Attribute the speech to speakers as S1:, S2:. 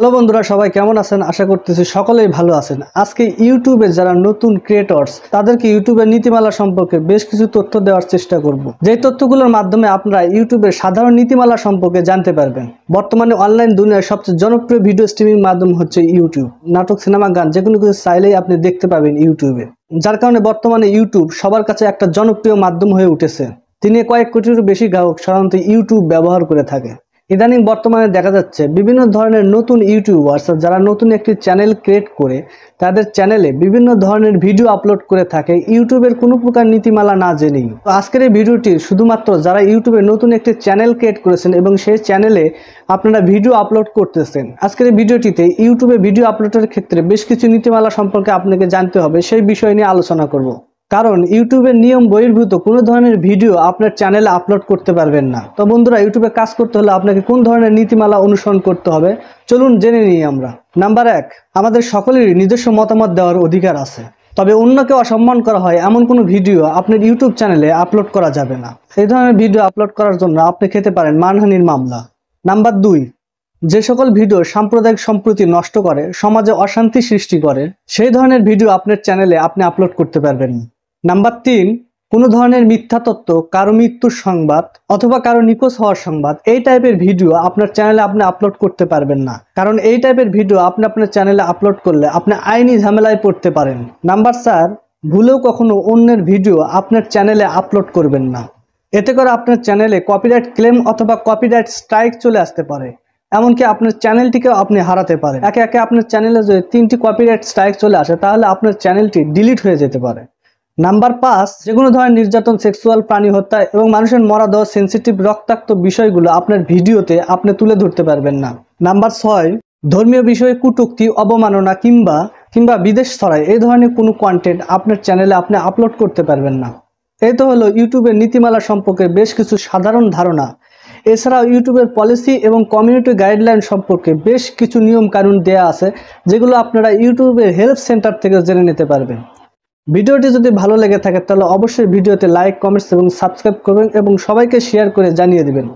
S1: Hello বন্ধুরা, সবাই কেমন আছেন? আশা করতেছি সকলেই ভালো আছেন। আজকে ইউটিউবে যারা নতুন ক্রিয়েটরস তাদেরকে ইউটিউবের নীতিমালা সম্পর্কে বেশ কিছু তথ্য দেওয়ার চেষ্টা করব। যে তথ্যগুলোর মাধ্যমে আপনারা ইউটিউবের সাধারণ নীতিমালা সম্পর্কে জানতে পারবেন। বর্তমানে অনলাইন দুনিয়ার সবচেয়ে জনপ্রিয় ভিডিও স্ট্রিমিং মাধ্যম হচ্ছে ইউটিউব। নাটক, সিনেমা, গান যেকোনো কিছু চাইলেই আপনি দেখতে পাবেন ইউটিউবে। যার কারণে বর্তমানে ইউটিউব সবার কাছে একটা জনপ্রিয় মাধ্যম হয়ে উঠেছে। তিনি কয়েক কোটিরও বেশি গ্রাহক সাধারণত ইউটিউব ব্যবহার করে থাকে। ইদানিং বর্তমানে দেখা যাচ্ছে বিভিন্ন ধরনের নতুন ইউটিউবার্স যারা নতুন একটি চ্যানেল ক্রিয়েট করে তাদের চ্যানেলে বিভিন্ন ধরনের ভিডিও আপলোড করে থাকে ইউটিউবের কোনো প্রকার নীতিমালা না জেনেই। তো আজকের এই ভিডিওটি শুধুমাত্র যারা ইউটিউবে নতুন একটি চ্যানেল ক্রিয়েট করেছেন এবং সেই চ্যানেলে আপনারা ভিডিও আপলোড করতেছেন, আজকের এই ভিডিওটিতে ইউটিউবে ভিডিও আপলোডের ক্ষেত্রে বেশ কিছু নীতিমালা সম্পর্কে আপনাকে জানতে হবে, সেই বিষয় নিয়ে আলোচনা করব। কারণ ইউটিউবের নিয়ম বহির্ভূত কোনো ধরনের ভিডিও আপনার চ্যানেলে আপলোড করতে পারবেন না। তো বন্ধুরা, ইউটিউবে কাজ করতে হলে আপনাকে কোন ধরনের নীতিমালা অনুসরণ করতে হবে চলুন জেনে নিই আমরা। নাম্বার 1, আমাদের সকলেরই নিজস্ব মতামত দেওয়ার অধিকার আছে, তবে অন্যকে অসম্মান করা হয় এমন কোনো ভিডিও আপনার ইউটিউব চ্যানেলে আপলোড করা যাবে না। এই ধরনের ভিডিও আপলোড করার জন্য আপনি খেতে পারেন মানহানির মামলা। নাম্বার 2, যে সকল ভিডিও সাম্প্রদায়িক সম্প্রীতি নষ্ট করে, সমাজে অশান্তি সৃষ্টি করে, সেই ধরনের ভিডিও আপনার চ্যানেলে আপনি আপলোড করতে পারবেন না। নাম্বার 3, কোনো ধরনের মিথ্যা তথ্য, কারো মৃত্যুর সংবাদ অথবা কারো নিখোঁজ হওয়ার সংবাদ, এই টাইপের ভিডিও আপনার চ্যানেলে আপনি আপলোড করতে পারবেন না। কারণ এই টাইপের ভিডিও আপনি আপনার চ্যানেলে আপলোড করলে আপনি আইনি ঝামেলায় পড়তে পারেন। নাম্বার 4, ভুলেও কখনো অন্যের ভিডিও আপনার চ্যানেলে আপলোড করবেন না। এতে করে আপনার চ্যানেলে কপিরাইট ক্লেম অথবা কপিরাইট স্ট্রাইক চলে আসতে পারে। এমনকি আপনার চ্যানেলটিকেও আপনি হারাতে পারেন। একে একে আপনার চ্যানেলে যদি 3টি কপিরাইট স্ট্রাইক চলে আসে তাহলে আপনার চ্যানেলটি ডিলিট হয়ে যেতে পারে। নাম্বার 5, যে কোনো ধরনের নির্যাতন, সেক্সুয়াল, প্রাণী হত্যা এবং মানুষের মরা দেওয়া সেন্সিটিভ রক্তাক্ত বিষয়গুলো আপনার ভিডিওতে আপনি তুলে ধরতে পারবেন না। নাম্বার 6, ধর্মীয় বিষয়ে কটূক্তি, অবমাননা কিংবা বিদেশ ছড়ায় এই ধরনের কোনো কন্টেন্ট আপনার চ্যানেলে আপনি আপলোড করতে পারবেন না। এই তো হলো ইউটিউবের নীতিমালা সম্পর্কে বেশ কিছু সাধারণ ধারণা। এছাড়াও ইউটিউবের পলিসি এবং কমিউনিটি গাইডলাইন সম্পর্কে বেশ কিছু নিয়ম কানুন দেয়া আছে, যেগুলো আপনারা ইউটিউবের হেল্প সেন্টার থেকে জেনে নিতে পারবেন। ভিডিওটি যদি ভালো লেগে থাকে তাহলে অবশ্যই ভিডিওতে লাইক, কমেন্টস এবং সাবস্ক্রাইব করবেন এবং সবাইকে শেয়ার করে জানিয়ে দিবেন।